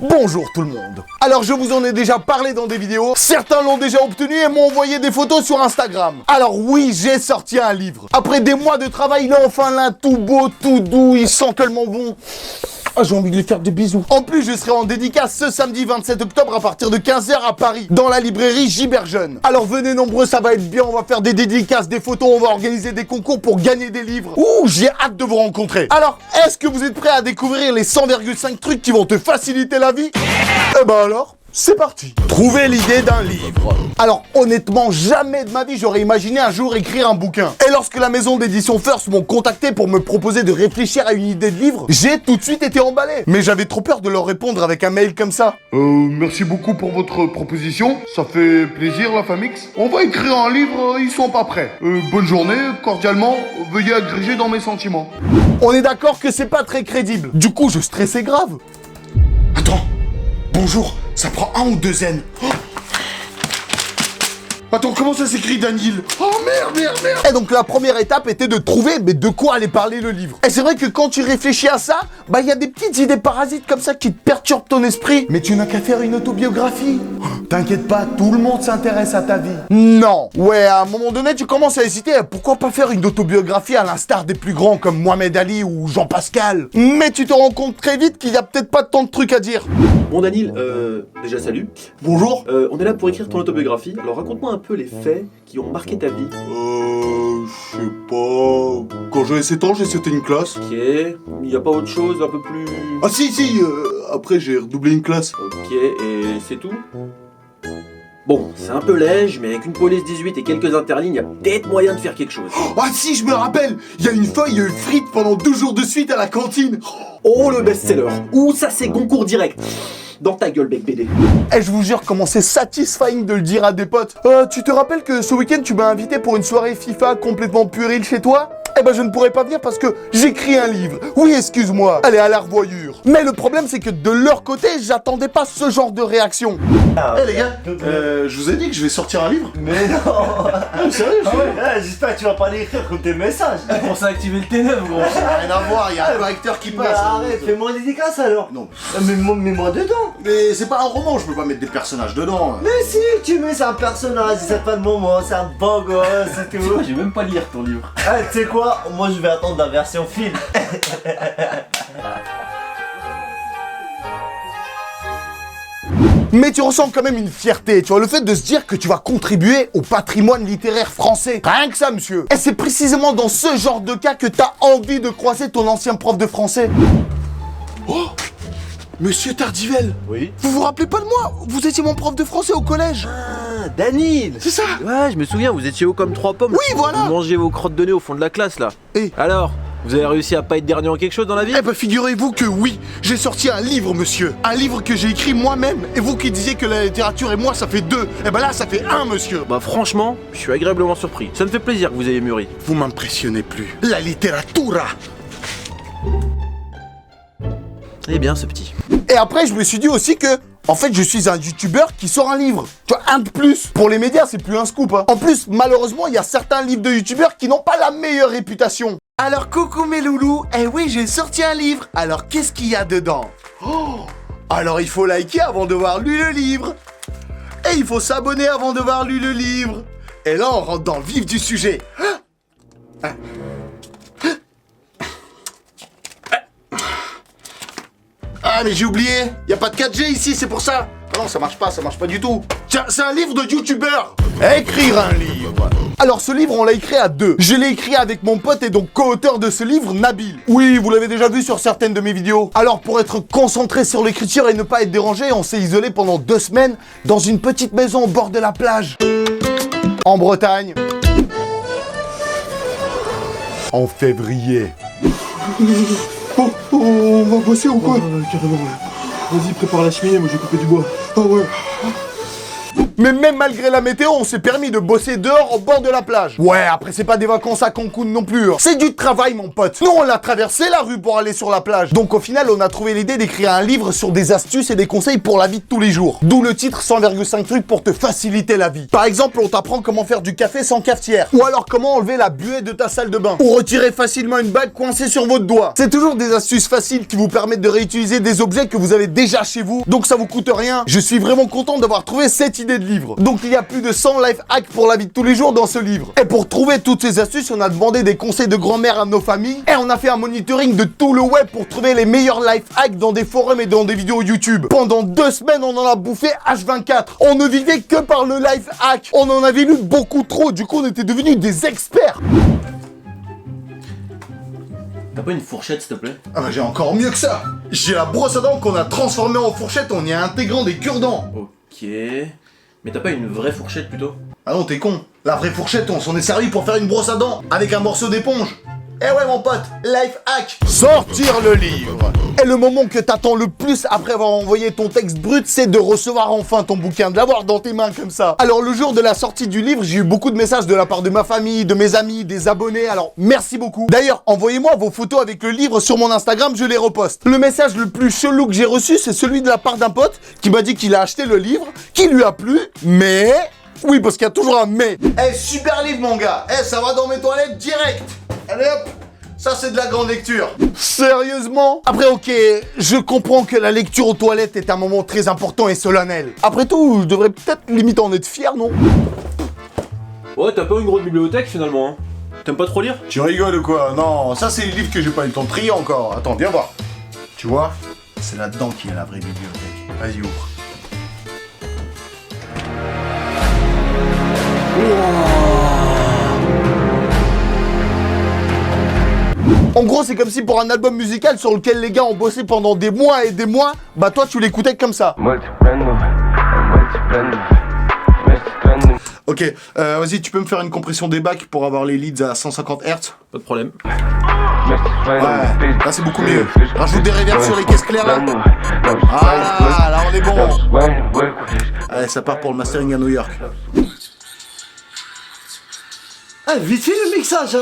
Bonjour tout le monde. Alors je vous en ai déjà parlé dans des vidéos, certains l'ont déjà obtenu et m'ont envoyé des photos sur Instagram. Alors oui, j'ai sorti un livre. Après des mois de travail, il est enfin là, tout beau, tout doux, il sent tellement bon. Ah, j'ai envie de lui faire des bisous. En plus, je serai en dédicace ce samedi 27 octobre à partir de 15h à Paris, dans la librairie Giberjeune. Alors venez nombreux, ça va être bien, on va faire des dédicaces, des photos, on va organiser des concours pour gagner des livres. Ouh, j'ai hâte de vous rencontrer. Alors, est-ce que vous êtes prêts à découvrir les 100,5 trucs qui vont te faciliter la vie? Eh ben alors, c'est parti. Trouver l'idée d'un livre. Alors honnêtement, jamais de ma vie j'aurais imaginé un jour écrire un bouquin. Et lorsque la maison d'édition First m'ont contacté pour me proposer de réfléchir à une idée de livre, j'ai tout de suite été emballé. Mais j'avais trop peur de leur répondre avec un mail comme ça. Merci beaucoup pour votre proposition. Ça fait plaisir, la Famix. On va écrire un livre, ils sont pas prêts. Bonne journée, cordialement, veuillez agréger dans mes sentiments. On est d'accord que c'est pas très crédible. Du coup, je stressais grave. Attends, bonjour, ça prend 1 ou 2 N. Oh. Attends, comment ça s'écrit, Daniel? Oh merde. Et donc la première étape était de trouver, mais de quoi allait parler le livre. Et c'est vrai que quand tu réfléchis à ça, bah il y a des petites idées parasites comme ça qui te perturbent ton esprit. Mais tu n'as qu'à faire une autobiographie. T'inquiète pas, tout le monde s'intéresse à ta vie. Non. Ouais, à un moment donné, tu commences à hésiter. Pourquoi pas faire une autobiographie à l'instar des plus grands comme Mohamed Ali ou Jean Pascal? Mais tu te rends compte très vite qu'il y a peut-être pas tant de trucs à dire. Bon Daniel, déjà salut. Bonjour. On est là pour écrire ton autobiographie. Alors raconte-moi un peu les faits qui ont marqué ta vie. Je sais pas... Quand j'avais 7 ans, j'ai sauté une classe. Ok, y a pas autre chose un peu plus... Ah si, après j'ai redoublé une classe. Ok, et c'est tout? Bon, c'est un peu léger, mais avec une police 18 et quelques interlignes, y a peut-être moyen de faire quelque chose. Ah si, je me rappelle. Il y a une feuille frite pendant 2 jours de suite à la cantine. Oh, le best-seller. Ouh, ça c'est Goncourt direct. Dans ta gueule, bec BD. Et je vous jure comment c'est satisfying de le dire à des potes. Tu te rappelles que ce week-end tu m'as invité pour une soirée FIFA complètement puérile chez toi? Eh ben je ne pourrais pas venir parce que j'écris un livre. Oui, excuse-moi. Allez, à la revoyure. Mais le problème c'est que de leur côté, j'attendais pas ce genre de réaction. Eh les gars, je vous ai dit que je vais sortir un livre. Mais non. Sérieux? Ah ouais, j'espère que tu vas pas l'écrire comme tes messages. Pour activer le T9 gros. Rien à voir, il y a un correcteur qui Mais passe. arrête, fais-moi une dédicace alors. Non. Mets-moi dedans. Mais c'est pas un roman, je peux pas mettre des personnages dedans. Mais si, tu mets, c'est un personnage, c'est pas le moment, c'est un beau gosse et tout. Je vais même pas lire ton livre. Ah, tu sais quoi, moi je vais attendre la version film. Mais tu ressens quand même une fierté, tu vois, le fait de se dire que tu vas contribuer au patrimoine littéraire français. Rien que ça, monsieur. Et c'est précisément dans ce genre de cas que t'as envie de croiser ton ancien prof de français. Oh, Monsieur Tardivelle. Oui. Vous vous rappelez pas de moi? Vous étiez mon prof de français au collège. Ah, Daniel. C'est ça. Ouais, je me souviens, vous étiez haut comme 3 pommes. Oui, voilà. Vous mangez vos crottes de nez au fond de la classe, là. Et Alors, vous avez réussi à pas être dernier en quelque chose dans la vie? Eh ben figurez-vous que oui, j'ai sorti un livre, monsieur. Un livre que j'ai écrit moi-même. Et vous qui disiez que la littérature et moi ça fait 2, eh ben là ça fait 1, monsieur. Bah franchement, je suis agréablement surpris. Ça me fait plaisir que vous ayez mûri. Vous m'impressionnez plus. La littératura. Eh bien, ce petit. Et après je me suis dit aussi que, en fait je suis un youtubeur qui sort un livre. Tu vois, un de plus. Pour les médias c'est plus un scoop, hein. En plus, malheureusement, il y a certains livres de youtubeurs qui n'ont pas la meilleure réputation. Alors coucou mes loulous, eh oui j'ai sorti un livre. Alors qu'est-ce qu'il y a dedans? Oh, alors il faut liker avant d'avoir lu le livre. Et il faut s'abonner avant d'avoir lu le livre. Et là on rentre dans le vif du sujet. Ah mais j'ai oublié, y a pas de 4G ici, c'est pour ça. Non, ça marche pas du tout. Tiens, c'est un livre de youtubeur. Écrire un livre. Alors ce livre, on l'a écrit à 2. Je l'ai écrit avec mon pote et donc co-auteur de ce livre, Nabil. Oui, vous l'avez déjà vu sur certaines de mes vidéos. Alors pour être concentré sur l'écriture et ne pas être dérangé, on s'est isolé pendant 2 semaines dans une petite maison au bord de la plage. En Bretagne. En février. On va bosser ou quoi? Carrément. Vas-y, prépare la cheminée, moi je vais couper du bois. Ah ouais. Mais même malgré la météo, on s'est permis de bosser dehors au bord de la plage. Ouais, après c'est pas des vacances à Cancun non plus. Hein. C'est du travail mon pote. Nous on a traversé la rue pour aller sur la plage. Donc au final on a trouvé l'idée d'écrire un livre sur des astuces et des conseils pour la vie de tous les jours. D'où le titre 100,5 trucs pour te faciliter la vie. Par exemple, on t'apprend comment faire du café sans cafetière. Ou alors comment enlever la buée de ta salle de bain. Ou retirer facilement une bague coincée sur votre doigt. C'est toujours des astuces faciles qui vous permettent de réutiliser des objets que vous avez déjà chez vous. Donc ça vous coûte rien. Je suis vraiment content d'avoir trouvé cette idée de livre. Donc il y a plus de 100 life hacks pour la vie de tous les jours dans ce livre. Et pour trouver toutes ces astuces, on a demandé des conseils de grand-mère à nos familles. Et on a fait un monitoring de tout le web pour trouver les meilleurs life hacks dans des forums et dans des vidéos YouTube. Pendant 2 semaines, on en a bouffé H24. On ne vivait que par le life hack. On en avait lu beaucoup trop. Du coup, on était devenus des experts. T'as pas une fourchette, s'il te plaît? Ah bah j'ai encore mieux que ça. J'ai la brosse à dents qu'on a transformée en fourchette en y intégrant des cure-dents. Ok. Mais t'as pas une vraie fourchette plutôt? Ah non, t'es con. La vraie fourchette, on s'en est servi pour faire une brosse à dents avec un morceau d'éponge. Eh ouais mon pote, life hack. Sortir le livre. Et le moment que t'attends le plus après avoir envoyé ton texte brut, c'est de recevoir enfin ton bouquin, de l'avoir dans tes mains comme ça. Alors le jour de la sortie du livre, j'ai eu beaucoup de messages de la part de ma famille, de mes amis, des abonnés, alors merci beaucoup. D'ailleurs, envoyez-moi vos photos avec le livre sur mon Instagram, je les reposte. Le message le plus chelou que j'ai reçu, c'est celui de la part d'un pote qui m'a dit qu'il a acheté le livre, qui lui a plu, mais... Oui, parce qu'il y a toujours un mais. Eh, super livre mon gars. Eh, ça va dans mes toilettes direct. Allez hop. Ça, c'est de la grande lecture. Sérieusement? Après, ok, je comprends que la lecture aux toilettes est un moment très important et solennel. Après tout, je devrais peut-être limite en être fier, non? Ouais, t'as pas une grosse bibliothèque finalement, hein. T'aimes pas trop lire? Tu rigoles ou quoi? Non, ça, c'est les livres que j'ai pas eu le temps de trier encore. Attends, viens voir. Tu vois? C'est là-dedans qu'il y a la vraie bibliothèque. Vas-y, ouvre. En gros, c'est comme si pour un album musical sur lequel les gars ont bossé pendant des mois et des mois, bah toi tu l'écoutais comme ça. Ok, vas-y, tu peux me faire une compression des bacs pour avoir les leads à 150 Hz? Pas de problème. Ouais, là c'est beaucoup mieux. Rajoute des reverbs sur les caisses claires là. Ah là on est bon. Allez, ça part pour le mastering à New York. Ah, vite fait le mixage, hein.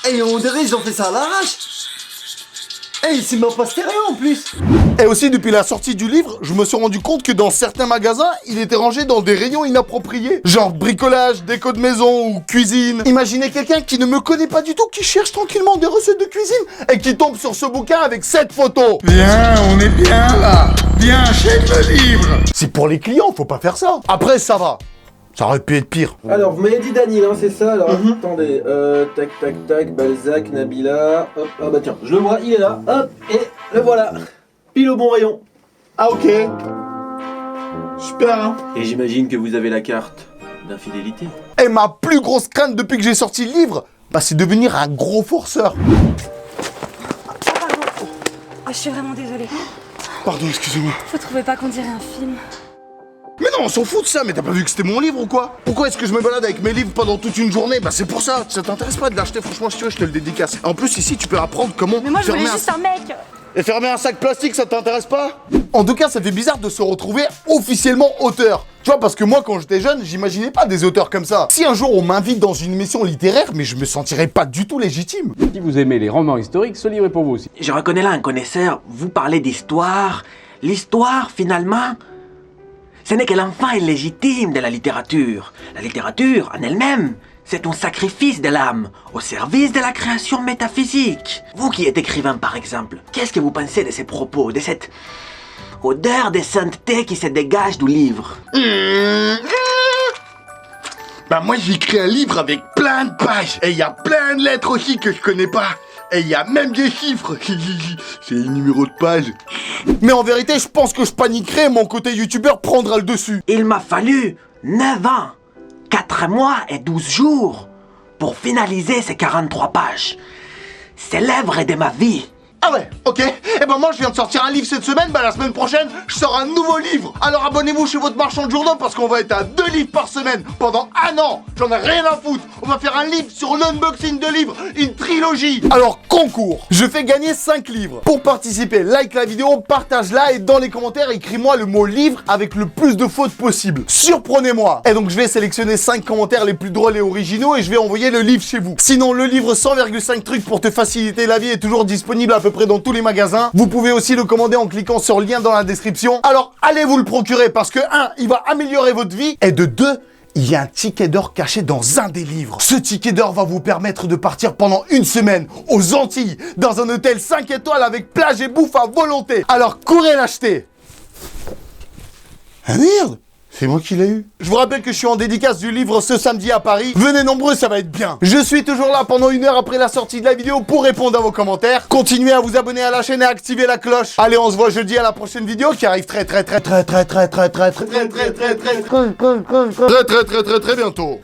Et on dirait ils ont fait ça à l'arrache. Et c'est même pas stéréo en plus. Et aussi, depuis la sortie du livre, je me suis rendu compte que dans certains magasins, il était rangé dans des rayons inappropriés. Genre bricolage, déco de maison ou cuisine. Imaginez quelqu'un qui ne me connaît pas du tout, qui cherche tranquillement des recettes de cuisine et qui tombe sur ce bouquin avec cette photo. Bien, on est bien là. Bien, achète le livre. C'est pour les clients, faut pas faire ça. Après, ça va. Ça aurait pu être pire. Alors, vous m'avez dit Daniel, hein, c'est ça? Alors, attendez. Tac, tac, tac, Balzac, Nabila. Hop, ah bah tiens, je le vois, il est là. Hop, et le voilà. Pile au bon rayon. Ah ok. Super hein. Et j'imagine que vous avez la carte d'infidélité. Et ma plus grosse crainte depuis que j'ai sorti le livre, bah c'est devenir un gros forceur. Ah pardon. Ah, je suis vraiment désolée. Pardon, excusez-moi. Vous trouvez pas qu'on dirait un film? Mais non, on s'en fout de ça, mais t'as pas vu que c'était mon livre ou quoi? Pourquoi est-ce que je me balade avec mes livres pendant toute une journée? Bah c'est pour ça, ça t'intéresse pas de l'acheter, franchement si tu veux je te le dédicace. En plus ici tu peux apprendre comment Mais moi je voulais fermer juste un mec. Et fermer un sac plastique, ça t'intéresse pas? En tout cas, ça fait bizarre de se retrouver officiellement auteur. Tu vois, parce que moi, quand j'étais jeune, j'imaginais pas des auteurs comme ça. Si un jour on m'invite dans une émission littéraire, mais je me sentirais pas du tout légitime. Si vous aimez les romans historiques, ce livre est pour vous aussi. Je reconnais là un connaisseur. Vous parlez d'histoire. L'histoire, finalement, ce n'est que l'enfant illégitime de la littérature. La littérature, en elle-même, c'est un sacrifice de l'âme, au service de la création métaphysique. Vous qui êtes écrivain, par exemple, qu'est-ce que vous pensez de ces propos, de cette odeur de sainteté qui se dégage du livre? Bah moi j'ai écrit un livre avec plein de pages. Et il y a plein de lettres aussi que je connais pas. Et il y a même des chiffres. C'est les numéros de page. Mais en vérité, je pense que je paniquerai et mon côté youtubeur prendra le dessus. Il m'a fallu 9 ans, 4 mois et 12 jours pour finaliser ces 43 pages. C'est l'œuvre de ma vie. Ah ouais, ok. Et ben moi je viens de sortir un livre cette semaine, bah la semaine prochaine je sors un nouveau livre. Alors abonnez-vous chez votre marchand de journaux parce qu'on va être à 2 livres par semaine pendant 1 an. J'en ai rien à foutre. On va faire un livre sur l'unboxing de livres, une trilogie. Alors concours, je fais gagner 5 livres. Pour participer, like la vidéo, partage-la et dans les commentaires écris-moi le mot livre avec le plus de fautes possible. Surprenez-moi. Et donc je vais sélectionner 5 commentaires les plus drôles et originaux et je vais envoyer le livre chez vous. Sinon le livre 100,5 trucs pour te faciliter la vie est toujours disponible à peu près dans tous les magasins. Vous pouvez aussi le commander en cliquant sur le lien dans la description. Alors allez vous le procurer parce que 1, il va améliorer votre vie et de 2, il y a un ticket d'or caché dans un des livres. Ce ticket d'or va vous permettre de partir pendant 1 semaine aux Antilles dans un hôtel 5 étoiles avec plage et bouffe à volonté. Alors courez l'acheter. Ah merde! C'est moi qui l'ai eu. Je vous rappelle que je suis en dédicace du livre ce samedi à Paris. Venez nombreux, ça va être bien. Je suis toujours là pendant 1 heure après la sortie de la vidéo pour répondre à vos commentaires. Continuez à vous abonner à la chaîne et à activer la cloche. Allez, on se voit jeudi à la prochaine vidéo qui arrive très bientôt.